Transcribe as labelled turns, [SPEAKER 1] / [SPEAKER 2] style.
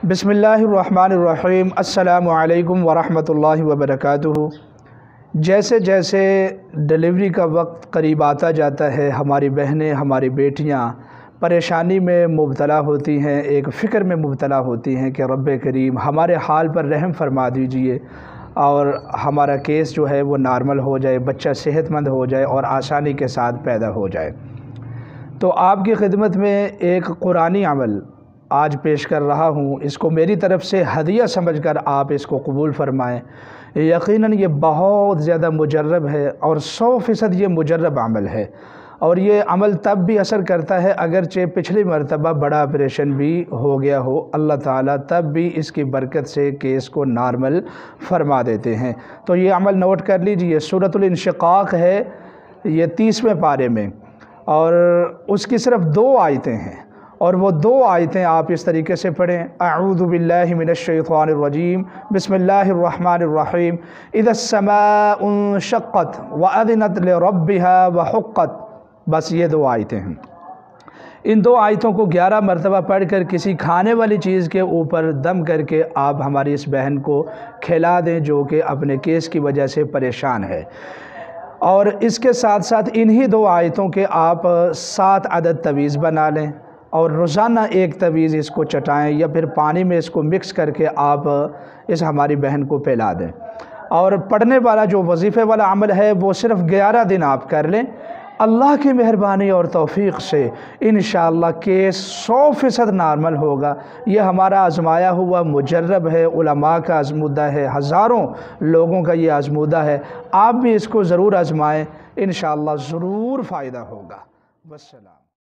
[SPEAKER 1] बिस्मिल्लाहिर्रहमानिर्रहीम। अस्सलामु अलैकुम वरहमतुल्लाहि वबरकातुहू। जैसे जैसे डिलीवरी का वक्त करीब आता जाता है, हमारी बहनें, हमारी बेटियां परेशानी में मुब्तला होती हैं, एक फ़िक्र में मुब्तला होती हैं कि रब्बे करीम हमारे हाल पर रहम फरमा दीजिए और हमारा केस जो है वो नॉर्मल हो जाए, बच्चा सेहतमंद हो जाए और आसानी के साथ पैदा हो जाए। तो आपकी खिदमत में एक कुरानी अमल आज पेश कर रहा हूँ। इसको मेरी तरफ़ से हदिया समझकर आप इसको कबूल फरमाएँ। यकीनन ये बहुत ज़्यादा मुजर्रब है और 100% ये मुजर्रब अमल है और ये अमल तब भी असर करता है अगरचे पिछली मरतबा बड़ा ऑपरेशन भी हो गया हो, अल्लाह ताला तब भी इसकी बरकत से केस को नॉर्मल फरमा देते हैं। तो ये अमल नोट कर लीजिए। सूरतुल इंशिकाक है ये 30वें पारे में और उसकी सिर्फ़ 2 आयतें हैं और वो 2 आयतें आप इस तरीके से पढ़ें। अऊज़ु बिल्लाहि मिनश्शैतानिर रजीम, बिस्मिल्लाहिर्रहमानिर्रहीम। इज़्ज़स्समाउ इंशक़्क़त व अज़िनत लिरब्बिहा व हुक़्क़त। बस ये 2 आयतें हैं। इन 2 आयतों को 11 मरतबा पढ़कर किसी खाने वाली चीज़ के ऊपर दम करके आप हमारी इस बहन को खिला दें जो कि अपने केस की वजह से परेशान है। और इसके साथ साथ इन्हीं 2 आयतों के आप 7 अदद तवीज़ बना लें और रोज़ाना एक तवीज़ इसको चटाएं या फिर पानी में इसको मिक्स करके आप इस हमारी बहन को पिला दें। और पढ़ने वाला जो वजीफ़े वाला अमल है वो सिर्फ़ 11 दिन आप कर लें। अल्लाह की मेहरबानी और तौफ़ीक़ से इंशाअल्लाह केस 100% नॉर्मल होगा। ये हमारा आज़माया हुआ मुजर्रब है, उलमा का आज़मूदा है, हज़ारों लोगों का ये आज़मूदा है। आप भी इसको ज़रूर आज़माएँ, इंशाअल्लाह ज़रूर फ़ायदा होगा। वस्सलाम।